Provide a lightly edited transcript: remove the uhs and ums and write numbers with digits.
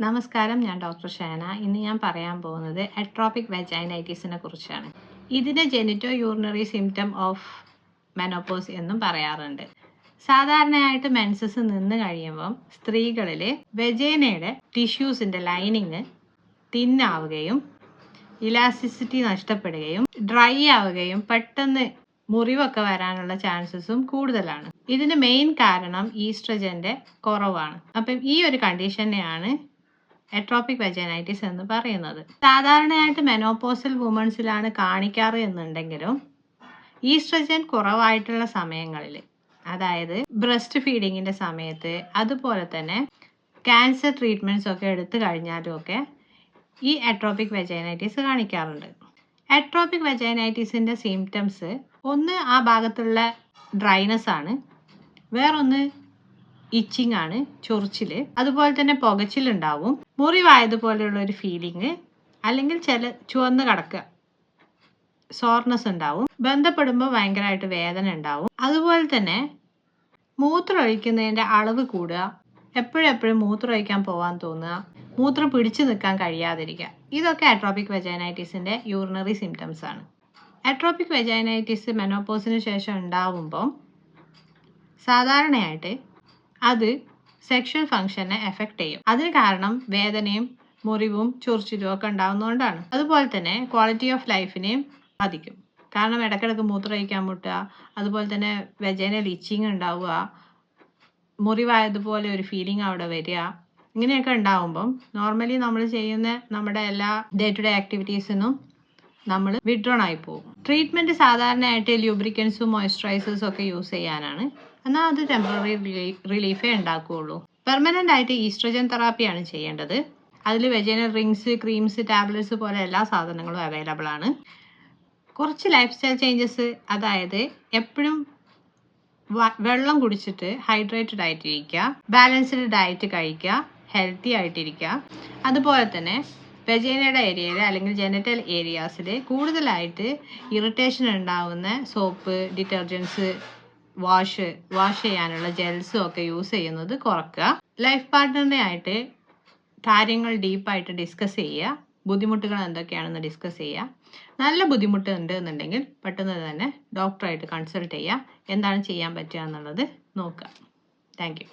നമസ്കാരം, ഞാൻ ഡോക്ടർ ഷേന. ഇന്ന് ഞാൻ പറയാൻ പോകുന്നത് അട്രോപിക് വെജൈനൈറ്റിസിനെ കുറിച്ചാണ്. ഇതിനെ genito urinary symptom of menopause എന്നും പറയാറുണ്ട്. സാധാരണയായിട്ട് മെൻസസ് നിന്ന് കഴിയുമ്പം സ്ത്രീകളിൽ വെജൈനയുടെ ടിഷ്യൂസിൻ്റെ ലൈനിങ് തിന്നാവുകയും ഇലാസ്റ്റിസിറ്റി നഷ്ടപ്പെടുകയും ഡ്രൈ ആവുകയും പെട്ടെന്ന് മുറിവൊക്കെ വരാനുള്ള ചാൻസസും കൂടുതലാണ്. ഇതിന് മെയിൻ കാരണം ഈസ്ട്രജന്റെ കുറവാണ്. അപ്പം ഈ ഒരു കണ്ടീഷനെയാണ് അട്രോപിക് വെജൈനൈറ്റിസ് എന്ന് പറയുന്നത്. സാധാരണയായിട്ട് മെനോപോസൽ വുമൺസിലാണ് കാണിക്കാറ് എന്നുണ്ടെങ്കിലും ഈസ്ട്രജൻ കുറവായിട്ടുള്ള സമയങ്ങളിൽ, അതായത് ബ്രസ്റ്റ് ഫീഡിങ്ങിന്റെ സമയത്ത്, അതുപോലെ തന്നെ ക്യാൻസർ ട്രീറ്റ്മെന്റ്സ് ഒക്കെ എടുത്തു കഴിഞ്ഞാലും ഒക്കെ ഈ അട്രോപിക് വെജൈനൈറ്റിസ് കാണിക്കാറുണ്ട്. അട്രോപിക് വെജൈനൈറ്റിസിന്റെ സിംറ്റംസ് ഒന്ന് ആ ഭാഗത്തുള്ള ഡ്രൈനെസ് ആണ്, വേറൊന്ന് ഇച്ചിങ് ആണ്, ചൊറിച്ചില്, അതുപോലെ തന്നെ പുകച്ചിലുണ്ടാവും, മുറിവായതുപോലെയുള്ള ഒരു ഫീലിംഗ്, അല്ലെങ്കിൽ ചുവന്ന് കിടക്കുക, സോർനെസ് ഉണ്ടാവും, ബന്ധപ്പെടുമ്പോൾ ഭയങ്കരമായിട്ട് വേദന ഉണ്ടാവും, അതുപോലെ തന്നെ മൂത്രമൊഴിക്കുന്നതിൻ്റെ അളവ് കൂടുക, എപ്പോഴെപ്പോഴും മൂത്രമൊഴിക്കാൻ പോകാൻ തോന്നുക, മൂത്രം പിടിച്ചു നിൽക്കാൻ കഴിയാതിരിക്കുക. ഇതൊക്കെ അട്രോപിക് വെജൈനൈറ്റിസിൻ്റെ യൂറിനറി സിംറ്റംസ് ആണ്. അട്രോപിക് വെജൈനൈറ്റിസ് മെനോപോസിന് ശേഷം ഉണ്ടാവുമ്പം സാധാരണയായിട്ട് അത് സെക്ഷൽ ഫങ്ഷനെ എഫക്റ്റ് ചെയ്യും. അതിന് കാരണം വേദനയും മുറിവും ചൊറിച്ചിലും ഒക്കെ ഉണ്ടാവുന്നതുകൊണ്ടാണ്. അതുപോലെ തന്നെ ക്വാളിറ്റി ഓഫ് ലൈഫിനെയും ബാധിക്കും. കാരണം ഇടയ്ക്കിടയ്ക്ക് മൂത്രമൊഴിക്കാൻ മുട്ടുക, അതുപോലെ തന്നെ വെജൈനൽ ഇച്ചിങ് ഉണ്ടാവുക, മുറിവായതുപോലെ ഒരു ഫീലിംഗ് അവിടെ വരിക, ഇങ്ങനെയൊക്കെ ഉണ്ടാവുമ്പം നോർമലി നമ്മൾ ചെയ്യുന്ന നമ്മുടെ എല്ലാ ഡേ ടു ഡേ ആക്ടിവിറ്റീസിനും നമ്മൾ വിഡ്രോൺ ആയി പോകും. ട്രീറ്റ്മെൻറ്റ് സാധാരണയായിട്ട് ലൂബ്രിക്കൻസും മോയ്സ്ചറൈസേഴ്സും ഒക്കെ യൂസ് ചെയ്യാനാണ്. എന്നാൽ അത് ടെമ്പററി റിലീഫേ ഉണ്ടാക്കുകയുള്ളൂ. പെർമനൻ്റ് ആയിട്ട് ഈസ്ട്രജൻ തെറാപ്പിയാണ് ചെയ്യേണ്ടത്. അതിൽ വെജൈനൽ റിങ്സ്, ക്രീംസ്, ടാബ്ലറ്റ്സ് പോലെ എല്ലാ സാധനങ്ങളും അവൈലബിൾ ആണ്. കുറച്ച് ലൈഫ് സ്റ്റൈൽ ചേഞ്ചസ്, അതായത് എപ്പോഴും വെള്ളം കുടിച്ചിട്ട് ഹൈഡ്രേറ്റഡ് ആയിട്ടിരിക്കുക, ബാലൻസ്ഡ് ഡയറ്റ് കഴിക്കുക, ഹെൽത്തി ആയിട്ടിരിക്കുക, അതുപോലെ തന്നെ വെജൈനയുടെ ഏരിയയിൽ അല്ലെങ്കിൽ ജെനിറ്റൽ ഏരിയാസിൽ കൂടുതലായിട്ട് ഇറിറ്റേഷൻ ഉണ്ടാവുന്ന സോപ്പ്, ഡിറ്റർജൻസ്, വാഷ് ചെയ്യാനുള്ള ജെൽസും ഒക്കെ യൂസ് ചെയ്യുന്നത് കുറയ്ക്കുക. ലൈഫ് പാർട്ട്ണറിനെ ആയിട്ട് കാര്യങ്ങൾ ഡീപ്പായിട്ട് ഡിസ്കസ് ചെയ്യുക. ബുദ്ധിമുട്ടുകൾ എന്തൊക്കെയാണെന്ന് ഡിസ്കസ് ചെയ്യുക. നല്ല ബുദ്ധിമുട്ട് ഉണ്ട് എന്നുണ്ടെങ്കിൽ പെട്ടെന്ന് തന്നെ ഡോക്ടറായിട്ട് കൺസൾട്ട് ചെയ്യുക. എന്താണ് ചെയ്യാൻ പറ്റുക എന്നുള്ളത് നോക്കുക. Thank you.